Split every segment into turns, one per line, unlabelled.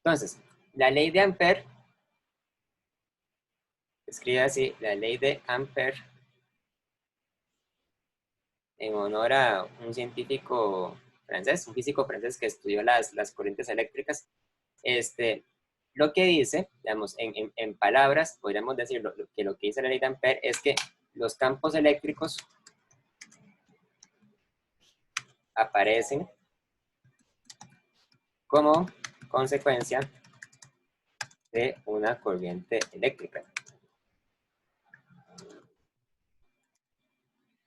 Entonces, la ley de Ampère, escribe así, la ley de Ampère, en honor a un científico francés, un físico francés que estudió las corrientes eléctricas. Lo que dice, digamos, en palabras, podríamos decir que lo que dice la ley de Ampère es que los campos eléctricos aparecen como consecuencia de una corriente eléctrica.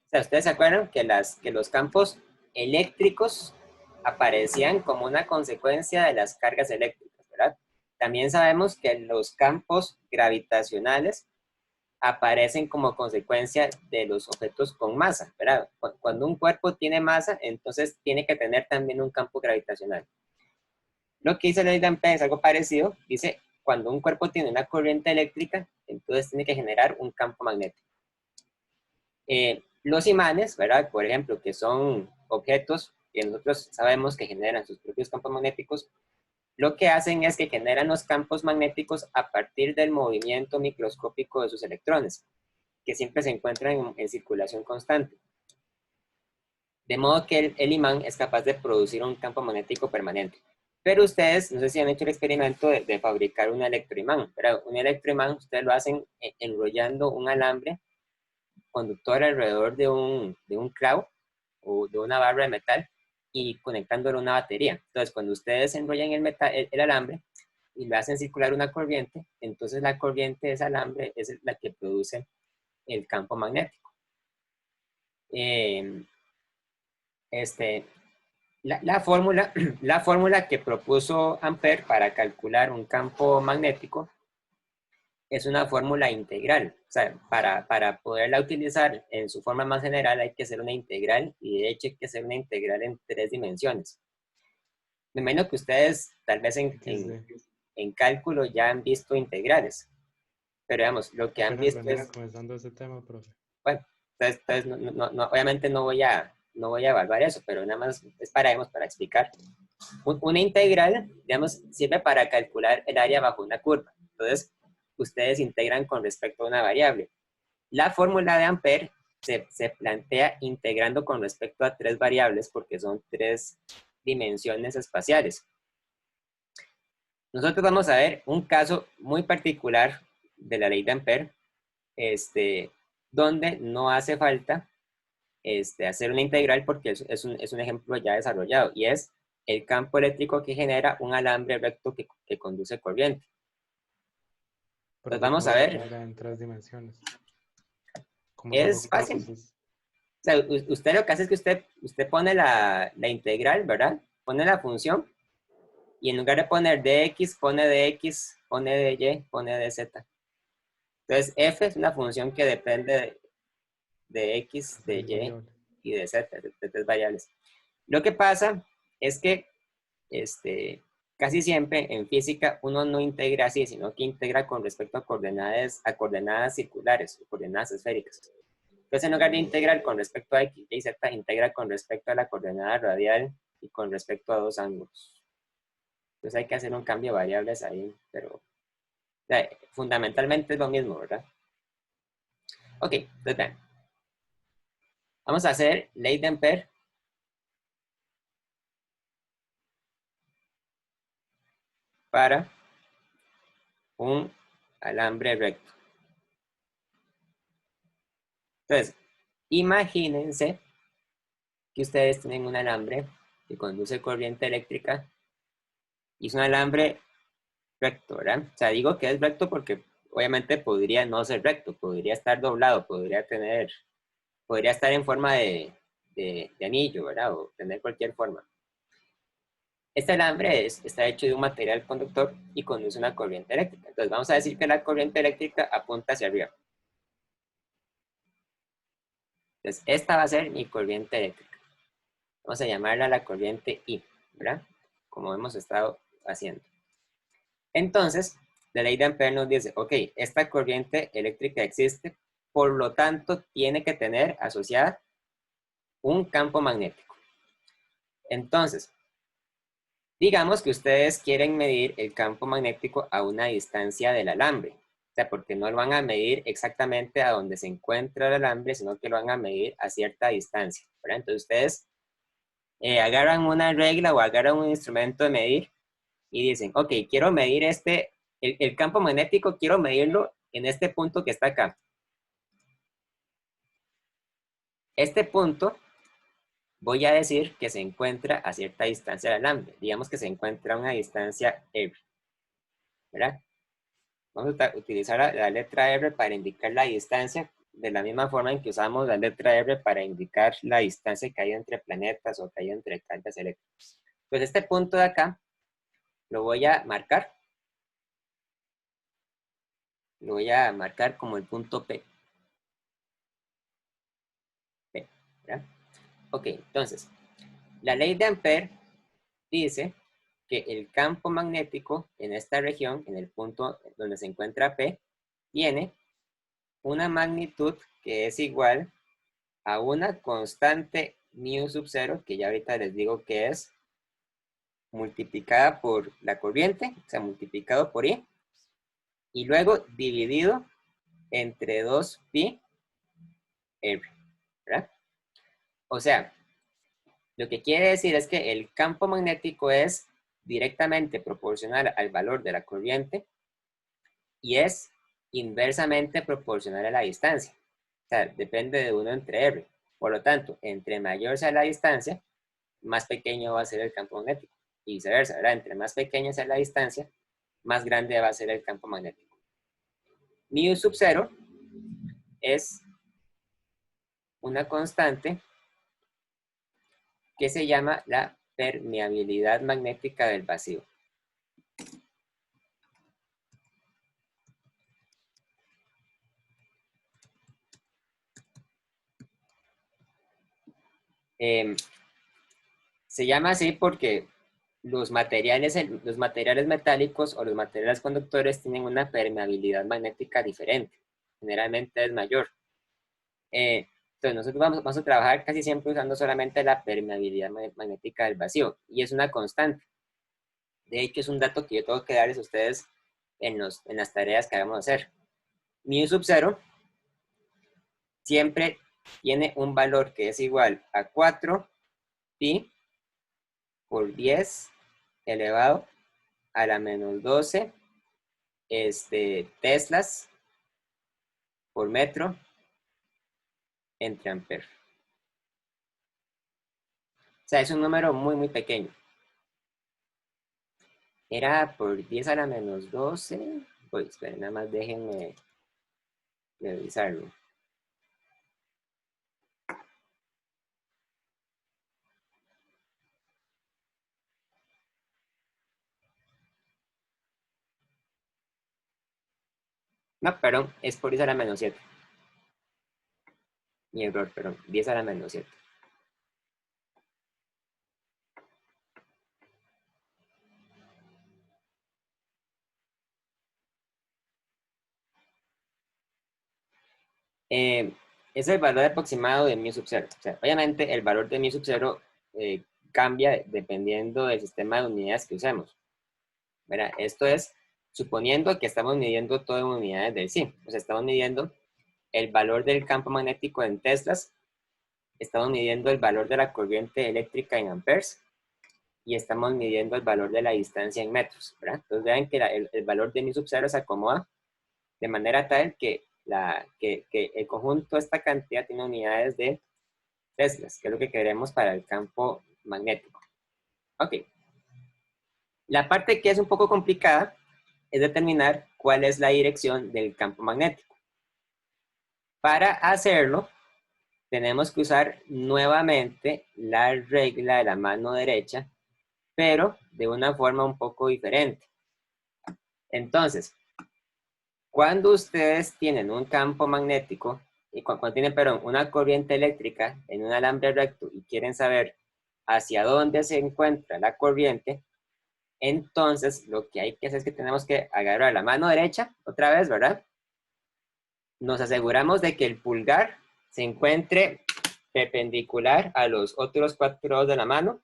O sea, ¿ustedes se acuerdan que los campos eléctricos aparecían como una consecuencia de las cargas eléctricas, ¿verdad? También sabemos que los campos gravitacionales aparecen como consecuencia de los objetos con masa, ¿verdad? Cuando un cuerpo tiene masa, entonces tiene que tener también un campo gravitacional. Lo que dice la ley de Ampère es algo parecido. Dice, cuando un cuerpo tiene una corriente eléctrica, entonces tiene que generar un campo magnético. Los imanes, ¿verdad? Por ejemplo, que son objetos que nosotros sabemos que generan sus propios campos magnéticos, lo que hacen es que generan los campos magnéticos a partir del movimiento microscópico de sus electrones, que siempre se encuentran en circulación constante. De modo que el imán es capaz de producir un campo magnético permanente. Pero ustedes, no sé si han hecho el experimento de fabricar un electroimán, pero un electroimán ustedes lo hacen enrollando un alambre conductor alrededor de un clavo o de una barra de metal y conectándolo a una batería. Entonces, cuando ustedes enrollan el alambre y lo hacen circular una corriente, entonces la corriente de ese alambre es la que produce el campo magnético. La fórmula que propuso Ampère para calcular un campo magnético es una fórmula integral. O sea, para poderla utilizar en su forma más general hay que hacer una integral, y de hecho hay que hacer una integral en 3 dimensiones. Me imagino que ustedes tal vez en cálculo ya han visto integrales, pero digamos, lo que han visto es...
comenzando ese tema, profe.
Bueno, entonces obviamente no voy a evaluar eso, pero nada más es para explicar. Una integral, digamos, sirve para calcular el área bajo una curva. Entonces, ustedes integran con respecto a una variable. La fórmula de Ampère se plantea integrando con respecto a 3 variables porque son 3 dimensiones espaciales. Nosotros vamos a ver un caso muy particular de la ley de Ampère, donde no hace falta hacer una integral porque es un ejemplo ya desarrollado, y es el campo eléctrico que genera un alambre recto que conduce corriente. Entonces vamos a ver.
En 3 dimensiones.
Es fácil. O sea, usted lo que hace es que usted pone la integral, ¿verdad? Pone la función y en lugar de poner dx, pone dx, pone dy, pone dz. Entonces f es una función que depende de x, de y de z, de 3 variables. Lo que pasa es que casi siempre en física uno no integra así, sino que integra con respecto a coordenadas circulares o coordenadas esféricas. Entonces, en lugar de integrar con respecto a x, y z, integra con respecto a la coordenada radial y con respecto a 2 ángulos. Entonces hay que hacer un cambio de variables ahí, pero fundamentalmente es lo mismo, ¿verdad? Ok, entonces vean. Vamos a hacer ley de Ampère para un alambre recto. Entonces, imagínense que ustedes tienen un alambre que conduce corriente eléctrica y es un alambre recto, ¿verdad? O sea, digo que es recto porque obviamente podría no ser recto, podría estar doblado, podría estar en forma de anillo, ¿verdad? O tener cualquier forma. Este alambre está hecho de un material conductor y conduce una corriente eléctrica. Entonces vamos a decir que la corriente eléctrica apunta hacia arriba. Entonces esta va a ser mi corriente eléctrica. Vamos a llamarla la corriente I, ¿verdad? Como hemos estado haciendo. Entonces, la ley de Ampère nos dice, ok, esta corriente eléctrica existe, por lo tanto, tiene que tener asociada un campo magnético. Entonces, Digamos que ustedes quieren medir el campo magnético a una distancia del alambre. O sea, porque no lo van a medir exactamente a donde se encuentra el alambre, sino que lo van a medir a cierta distancia, ¿verdad? Entonces ustedes agarran una regla o agarran un instrumento de medir y dicen, ok, quiero medir el campo magnético, quiero medirlo en este punto que está acá. Este punto voy a decir que se encuentra a cierta distancia del alambre. Digamos que se encuentra a una distancia R, ¿verdad? Vamos a utilizar la letra R para indicar la distancia, de la misma forma en que usamos la letra R para indicar la distancia que hay entre planetas o que hay entre cargas eléctricas. Pues este punto de acá lo voy a marcar. Lo voy a marcar como el punto P. ¿Verdad? Ok, entonces, la ley de Ampère dice que el campo magnético en esta región, en el punto donde se encuentra P, tiene una magnitud que es igual a una constante mu sub 0, que ya ahorita les digo que es, multiplicada por la corriente, o sea, multiplicado por I, y luego dividido entre 2pi R, ¿verdad? O sea, lo que quiere decir es que el campo magnético es directamente proporcional al valor de la corriente y es inversamente proporcional a la distancia. O sea, depende de 1 entre R. Por lo tanto, entre mayor sea la distancia, más pequeño va a ser el campo magnético. Y viceversa, ¿verdad? Entre más pequeña sea la distancia, más grande va a ser el campo magnético. Mu sub 0 es una constante que se llama la permeabilidad magnética del vacío. Se llama así porque los materiales metálicos o los materiales conductores tienen una permeabilidad magnética diferente. Generalmente es mayor. Entonces nosotros vamos a trabajar casi siempre usando solamente la permeabilidad magnética del vacío. Y es una constante. De hecho, es un dato que yo tengo que darles a ustedes en las tareas que vamos a hacer. Mu sub 0 siempre tiene un valor que es igual a 4pi por 10 elevado a la menos 12 teslas por metro entre amperes. O sea, es un número muy, muy pequeño. Era por 10 a la menos 12. Pues, esperen, nada más déjenme revisarlo. No, perdón, es por 10 a la menos 7. Mi error, perdón, 10 a la menos 7. Es el valor aproximado de mu sub 0. O sea, obviamente el valor de mu sub 0 cambia dependiendo del sistema de unidades que usemos. ¿Verdad? Esto es suponiendo que estamos midiendo todo en unidades del sí. O sea, estamos midiendo el valor del campo magnético en teslas, estamos midiendo el valor de la corriente eléctrica en amperes y estamos midiendo el valor de la distancia en metros. ¿Verdad? Entonces vean que el valor de mu sub 0 se acomoda de manera tal que el conjunto de esta cantidad tiene unidades de teslas, que es lo que queremos para el campo magnético. Ok. La parte que es un poco complicada es determinar cuál es la dirección del campo magnético. Para hacerlo, tenemos que usar nuevamente la regla de la mano derecha, pero de una forma un poco diferente. Entonces, cuando ustedes tienen un campo magnético, y cuando tienen, perdón, una corriente eléctrica en un alambre recto y quieren saber hacia dónde se encuentra la corriente, entonces lo que hay que hacer es que tenemos que agarrar la mano derecha, otra vez, ¿verdad? Nos aseguramos de que el pulgar se encuentre perpendicular a los otros 4 dedos de la mano,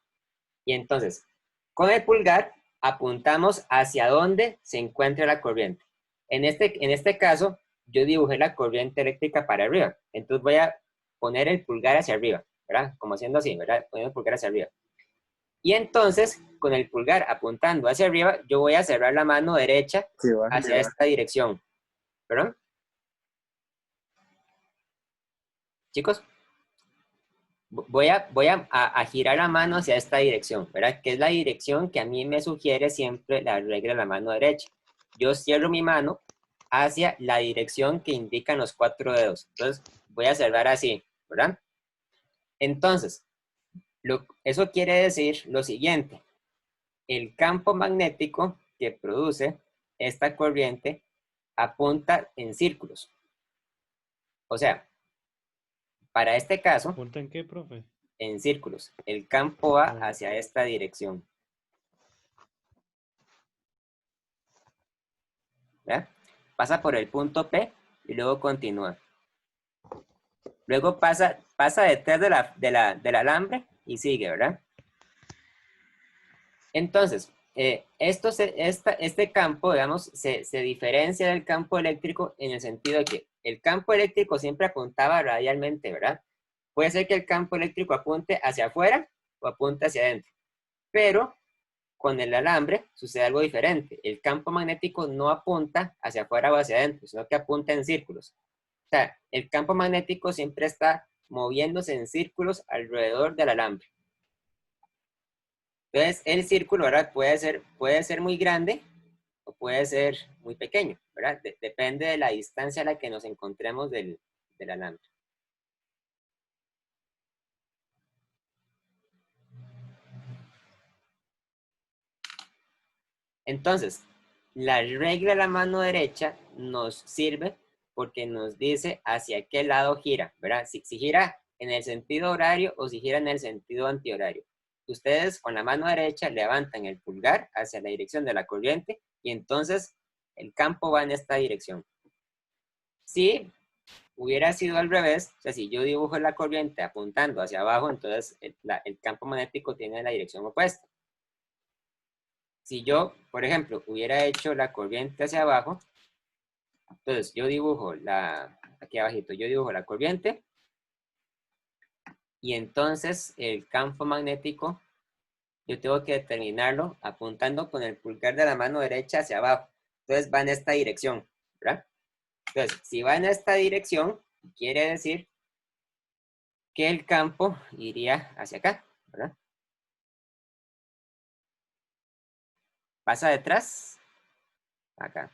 y entonces Con el pulgar apuntamos hacia dónde se encuentra la corriente. En este caso, yo dibujé la corriente eléctrica para arriba. Entonces voy a poner el pulgar hacia arriba, ¿verdad? Como haciendo así, ¿verdad? Poniendo el pulgar hacia arriba. Y entonces, con el pulgar apuntando hacia arriba, yo voy a cerrar la mano derecha hacia esta dirección. ¿Perdón? Chicos, voy a girar la mano hacia esta dirección, ¿verdad? Que es la dirección que a mí me sugiere siempre la regla de la mano derecha. Yo cierro mi mano hacia la dirección que indican los 4 dedos. Entonces, voy a cerrar así, ¿verdad? Entonces, eso quiere decir lo siguiente. El campo magnético que produce esta corriente apunta en círculos. O sea, para este caso,
¿Apunta en qué, profe?
en círculos. El campo va hacia esta dirección. ¿Verdad? Pasa por el punto P y luego continúa. Luego pasa detrás del alambre y sigue, ¿verdad? Entonces, este campo, digamos, se diferencia del campo eléctrico en el sentido de que el campo eléctrico siempre apuntaba radialmente, ¿verdad? Puede ser que el campo eléctrico apunte hacia afuera o apunte hacia adentro, pero con el alambre sucede algo diferente. El campo magnético no apunta hacia afuera o hacia adentro, sino que apunta en círculos. O sea, el campo magnético siempre está moviéndose en círculos alrededor del alambre. Entonces, el círculo, ¿verdad? Puede ser muy grande o puede ser muy pequeño, ¿verdad? Depende de la distancia a la que nos encontremos del alambre. Entonces, la regla de la mano derecha nos sirve porque nos dice hacia qué lado gira, ¿verdad? Si gira en el sentido horario o si gira en el sentido antihorario. Ustedes con la mano derecha levantan el pulgar hacia la dirección de la corriente y entonces el campo va en esta dirección. Si hubiera sido al revés, o sea, si yo dibujo la corriente apuntando hacia abajo, entonces el campo magnético tiene la dirección opuesta. Si yo, por ejemplo, hubiera hecho la corriente hacia abajo, entonces yo dibujo aquí abajito, yo dibujo la corriente y entonces el campo magnético yo tengo que determinarlo apuntando con el pulgar de la mano derecha hacia abajo. Entonces va en esta dirección, ¿verdad? Entonces, si va en esta dirección, quiere decir que el campo iría hacia acá, ¿verdad? Pasa detrás, acá.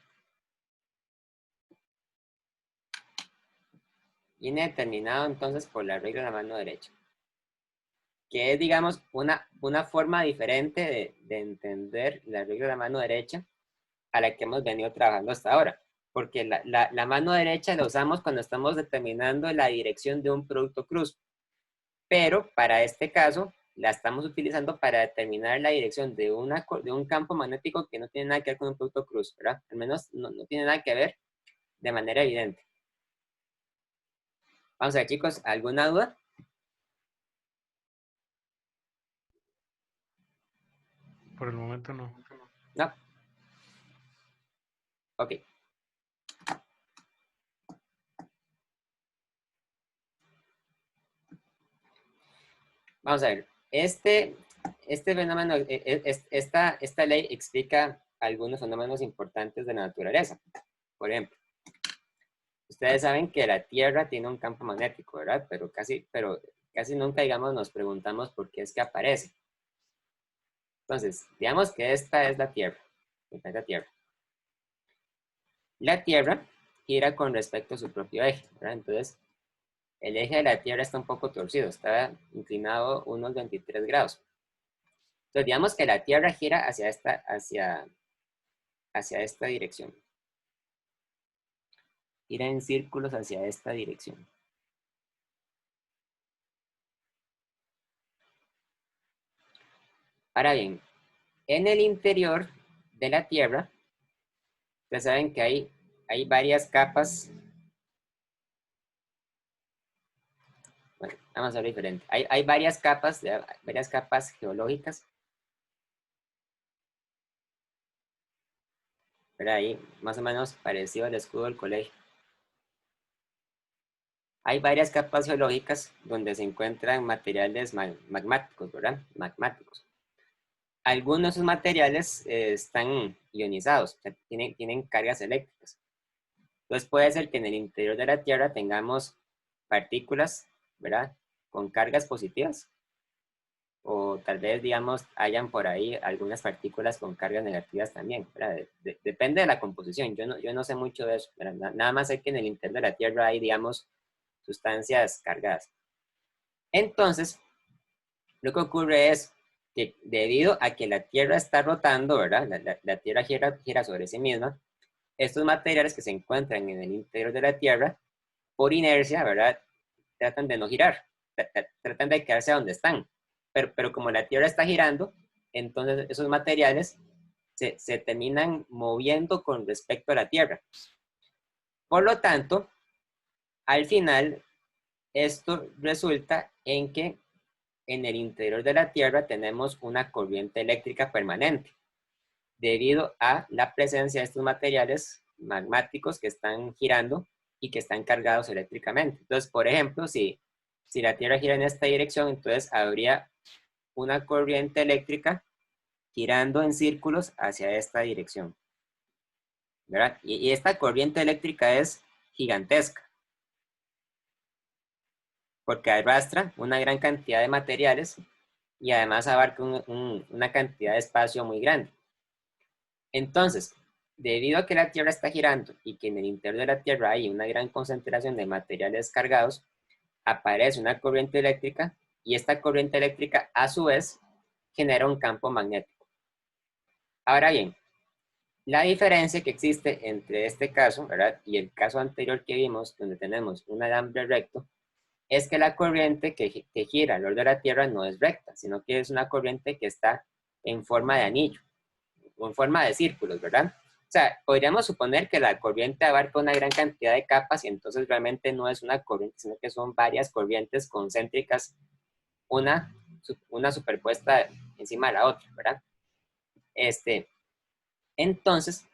Viene determinado entonces por la regla de la mano derecha, que es, digamos, una forma diferente de entender la regla de la mano derecha a la que hemos venido trabajando hasta ahora. Porque la mano derecha la usamos cuando estamos determinando la dirección de un producto cruz. Pero para este caso, la estamos utilizando para determinar la dirección de un campo magnético que no tiene nada que ver con un producto cruz, ¿verdad? Al menos no tiene nada que ver de manera evidente. Vamos a ver, chicos, ¿alguna duda?
Por el momento no.
No. Ok. Vamos a ver. Este fenómeno, esta ley explica algunos fenómenos importantes de la naturaleza. Por ejemplo, ustedes saben que la Tierra tiene un campo magnético, ¿verdad? Pero casi nunca, digamos, nos preguntamos por qué es que aparece. Entonces, digamos que esta es la Tierra, el planeta Tierra. La Tierra gira con respecto a su propio eje, ¿verdad? Entonces, el eje de la Tierra está un poco torcido, está inclinado unos 23 grados. Entonces, digamos que la Tierra gira hacia esta dirección. Gira en círculos hacia esta dirección. Ahora bien, en el interior de la Tierra, ustedes saben que hay varias capas. Bueno, vamos a ver diferente. Hay varias capas geológicas ¿verdad? Ahí más o menos parecido al escudo del colegio. Hay varias capas geológicas donde se encuentran materiales magmáticos, ¿verdad? Magmáticos. Algunos de esos materiales están ionizados, o sea, tienen cargas eléctricas. Entonces puede ser que en el interior de la Tierra tengamos partículas, ¿verdad? Con cargas positivas. O tal vez, digamos, hayan por ahí algunas partículas con cargas negativas también, ¿verdad? Depende de la composición. Yo no sé mucho de eso, ¿verdad? Nada más sé que en el interior de la Tierra hay, digamos, sustancias cargadas. Entonces, lo que ocurre es que debido a que la Tierra está rotando, ¿verdad? La Tierra gira sobre sí misma. Estos materiales que se encuentran en el interior de la Tierra, por inercia, ¿verdad? Tratan de no girar, tratan de quedarse donde están. Pero como la Tierra está girando, entonces esos materiales se terminan moviendo con respecto a la Tierra. Por lo tanto, al final, esto resulta en que en el interior de la Tierra tenemos una corriente eléctrica permanente, debido a la presencia de estos materiales magmáticos que están girando y que están cargados eléctricamente. Entonces, por ejemplo, si la Tierra gira en esta dirección, entonces habría una corriente eléctrica girando en círculos hacia esta dirección, ¿verdad? Y esta corriente eléctrica es gigantesca, porque arrastra una gran cantidad de materiales y además abarca una cantidad de espacio muy grande. Entonces, debido a que la Tierra está girando y que en el interior de la Tierra hay una gran concentración de materiales cargados, aparece una corriente eléctrica y esta corriente eléctrica a su vez genera un campo magnético. Ahora bien, la diferencia que existe entre este caso, ¿verdad? Y el caso anterior que vimos, donde tenemos un alambre recto, es que la corriente que gira alrededor de la Tierra no es recta, sino que es una corriente que está en forma de anillo, o en forma de círculos, ¿verdad? O sea, podríamos suponer que la corriente abarca una gran cantidad de capas y entonces realmente no es una corriente, sino que son varias corrientes concéntricas, una superpuesta encima de la otra, ¿verdad? Entonces,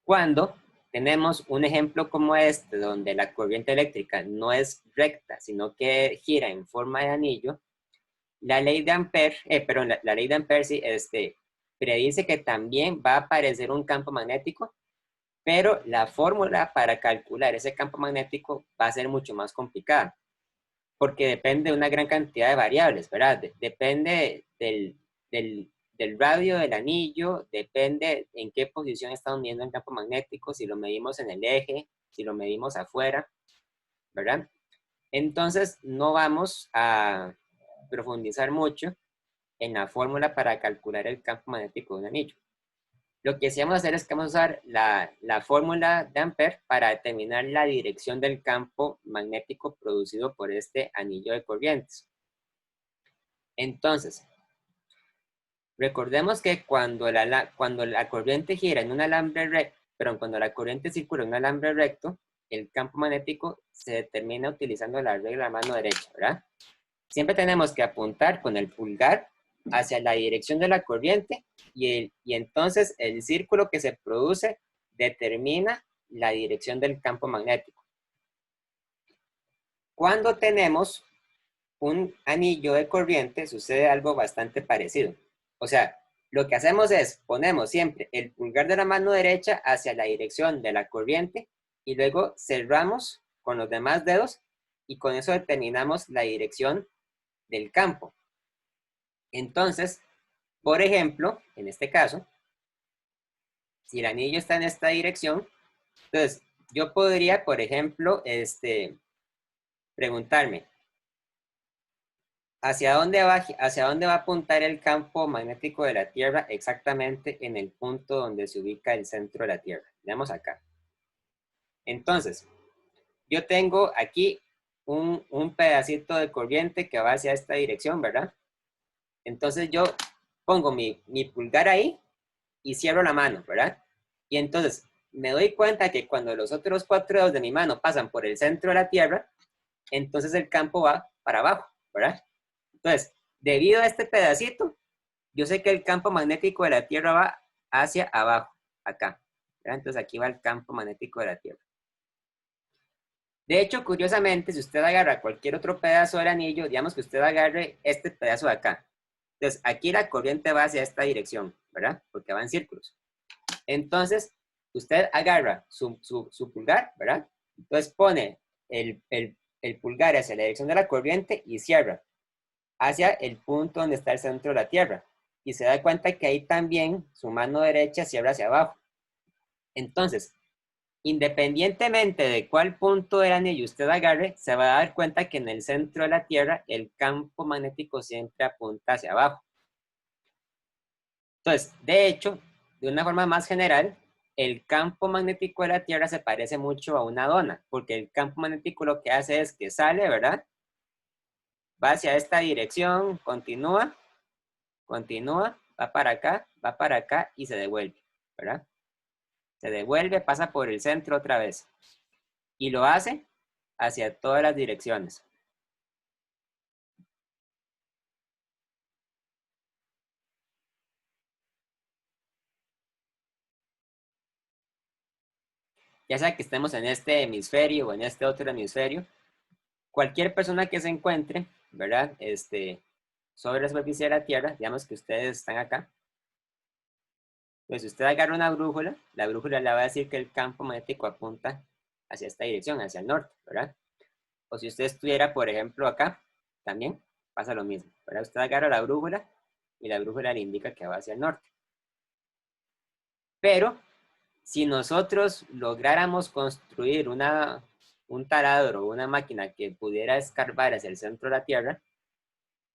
cuando tenemos un ejemplo como este, donde la corriente eléctrica no es recta, sino que gira en forma de anillo, la ley de Ampere, la ley de Ampere sí, predice que también va a aparecer un campo magnético, pero la fórmula para calcular ese campo magnético va a ser mucho más complicada, porque depende de una gran cantidad de variables, ¿verdad? Depende del radio del anillo, depende en qué posición estamos midiendo el campo magnético, si lo medimos en el eje, si lo medimos afuera, ¿verdad? Entonces, no vamos a profundizar mucho en la fórmula para calcular el campo magnético de un anillo. Lo que sí vamos a hacer es que vamos a usar la fórmula de Ampere para determinar la dirección del campo magnético producido por este anillo de corrientes. Entonces, recordemos que cuando la corriente gira en un alambre recto, pero cuando la corriente circula en un alambre recto, el campo magnético se determina utilizando la regla de la mano derecha, ¿verdad? Siempre tenemos que apuntar con el pulgar hacia la dirección de la corriente y entonces el círculo que se produce determina la dirección del campo magnético. Cuando tenemos un anillo de corriente sucede algo bastante parecido. O sea, lo que hacemos es ponemos siempre el pulgar de la mano derecha hacia la dirección de la corriente y luego cerramos con los demás dedos y con eso determinamos la dirección del campo. Entonces, por ejemplo, en este caso, si el anillo está en esta dirección, entonces yo podría, por ejemplo, preguntarme, ¿hacia dónde va a apuntar el campo magnético de la Tierra exactamente en el punto donde se ubica el centro de la Tierra? Veamos acá. Entonces, yo tengo aquí un pedacito de corriente que va hacia esta dirección, ¿verdad? Entonces yo pongo mi pulgar ahí y cierro la mano, ¿verdad? Y entonces me doy cuenta que cuando los otros 4 dedos de mi mano pasan por el centro de la Tierra, entonces el campo va para abajo, ¿verdad? Entonces, debido a este pedacito, yo sé que el campo magnético de la Tierra va hacia abajo, acá. ¿verdad? Entonces aquí va el campo magnético de la Tierra. De hecho, curiosamente, si usted agarra cualquier otro pedazo del anillo, digamos que usted agarre este pedazo de acá. Entonces, aquí la corriente va hacia esta dirección, ¿verdad? Porque va en círculos. Entonces, usted agarra su pulgar, ¿verdad? Entonces pone el pulgar hacia la dirección de la corriente y cierra hacia el punto donde está el centro de la Tierra. Y se da cuenta que ahí también su mano derecha cierra hacia abajo. Entonces, independientemente de cuál punto del anillo usted agarre, se va a dar cuenta que en el centro de la Tierra el campo magnético siempre apunta hacia abajo. Entonces, de hecho, de una forma más general, el campo magnético de la Tierra se parece mucho a una dona, porque el campo magnético lo que hace es que sale, ¿verdad? Va hacia esta dirección, continúa, va para acá y se devuelve, ¿verdad? Se devuelve, pasa por el centro otra vez. Y lo hace hacia todas las direcciones. Ya sea que estemos en este hemisferio o en este otro hemisferio, cualquier persona que se encuentre, ¿verdad? Sobre la superficie de la Tierra, digamos que ustedes están acá, pues si usted agarra una brújula, la brújula le va a decir que el campo magnético apunta hacia esta dirección, hacia el norte, ¿verdad? O si usted estuviera, por ejemplo, acá, también pasa lo mismo, ¿verdad? Usted agarra la brújula y la brújula le indica que va hacia el norte. Pero si nosotros lográramos construir un taladro o una máquina que pudiera escarbar hacia el centro de la Tierra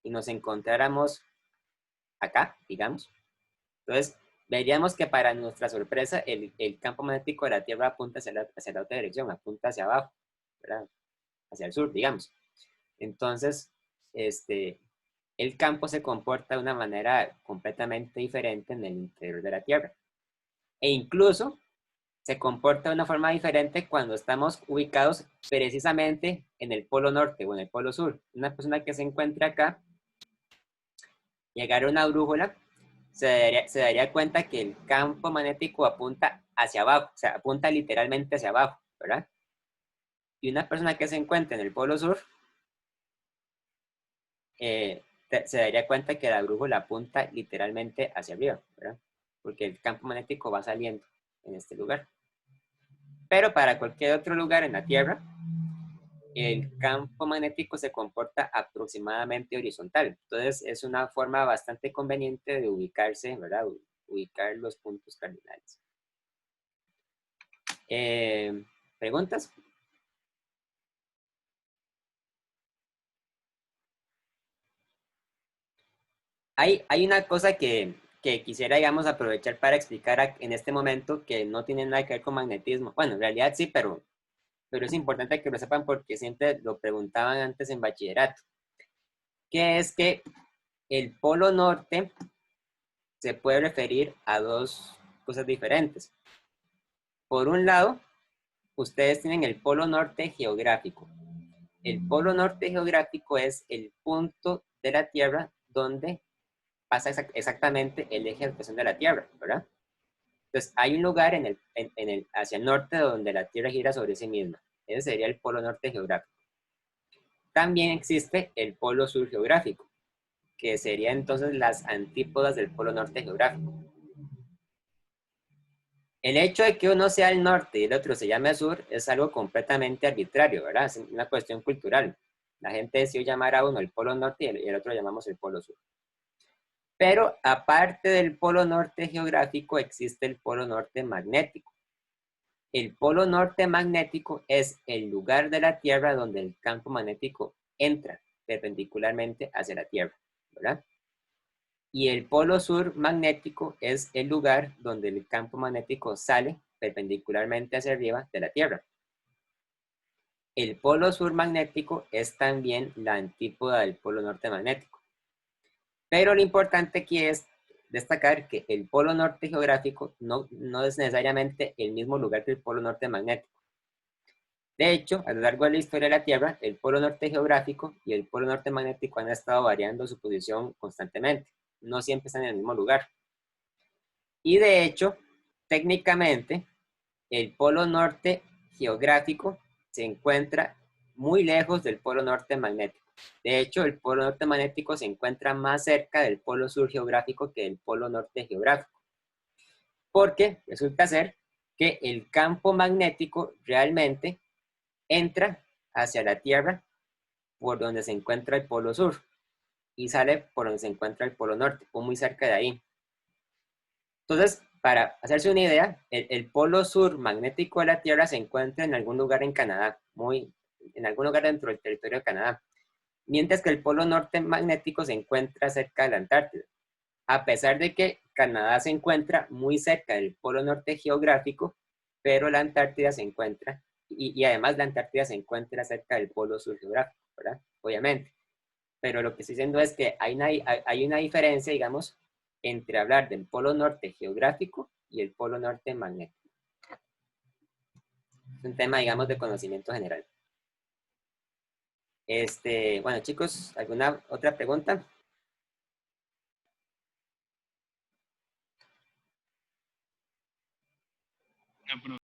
y nos encontráramos acá, digamos, entonces veríamos que para nuestra sorpresa el campo magnético de la Tierra apunta hacia la otra dirección, apunta hacia abajo, ¿verdad? Hacia el sur, digamos. Entonces, el campo se comporta de una manera completamente diferente en el interior de la Tierra. E incluso se comporta de una forma diferente cuando estamos ubicados precisamente en el polo norte o en el polo sur. Una persona que se encuentra acá y agarra una brújula, se daría cuenta que el campo magnético apunta hacia abajo, o sea, apunta literalmente hacia abajo, ¿verdad? Y una persona que se encuentra en el polo sur, se daría cuenta que la brújula apunta literalmente hacia arriba, ¿verdad? Porque el campo magnético va saliendo en este lugar. Pero para cualquier otro lugar en la Tierra, el campo magnético se comporta aproximadamente horizontal. Entonces, es una forma bastante conveniente de ubicarse, ¿verdad? Ubicar los puntos cardinales. ¿Preguntas? Hay una cosa que quisiera, digamos, aprovechar para explicar en este momento que no tiene nada que ver con magnetismo. Bueno, en realidad sí, pero es importante que lo sepan porque siempre lo preguntaban antes en bachillerato. Que es que el polo norte se puede referir a dos cosas diferentes. Por un lado, ustedes tienen el polo norte geográfico. El polo norte geográfico es el punto de la Tierra donde pasa exactamente el eje de rotación de la Tierra, ¿verdad? Entonces, hay un lugar hacia el norte donde la Tierra gira sobre sí misma. Ese sería el polo norte geográfico. También existe el polo sur geográfico, que serían entonces las antípodas del polo norte geográfico. El hecho de que uno sea el norte y el otro se llame sur es algo completamente arbitrario, ¿verdad? Es una cuestión cultural. La gente decidió llamar a uno el polo norte y el otro lo llamamos el polo sur. Pero aparte del polo norte geográfico, existe el polo norte magnético. El polo norte magnético es el lugar de la Tierra donde el campo magnético entra perpendicularmente hacia la Tierra, ¿verdad? Y el polo sur magnético es el lugar donde el campo magnético sale perpendicularmente hacia arriba de la Tierra. El polo sur magnético es también la antípoda del polo norte magnético. Pero lo importante aquí es destacar que el polo norte geográfico no es necesariamente el mismo lugar que el polo norte magnético. De hecho, a lo largo de la historia de la Tierra, el polo norte geográfico y el polo norte magnético han estado variando su posición constantemente. No siempre están en el mismo lugar. Y de hecho, técnicamente, el polo norte geográfico se encuentra muy lejos del polo norte magnético. De hecho, el polo norte magnético se encuentra más cerca del polo sur geográfico que del polo norte geográfico. Porque resulta ser que el campo magnético realmente entra hacia la Tierra por donde se encuentra el polo sur y sale por donde se encuentra el polo norte, o muy cerca de ahí. Entonces, para hacerse una idea, el polo sur magnético de la Tierra se encuentra en algún lugar en Canadá, en algún lugar dentro del territorio de Canadá, mientras que el polo norte magnético se encuentra cerca de la Antártida. A pesar de que Canadá se encuentra muy cerca del polo norte geográfico, pero la Antártida se encuentra, y además la Antártida se encuentra cerca del polo sur geográfico, ¿verdad? Obviamente. Pero lo que estoy diciendo es que hay una diferencia, digamos, entre hablar del polo norte geográfico y el polo norte magnético. Es un tema, digamos, de conocimiento general. Bueno, chicos, ¿alguna otra pregunta?
No,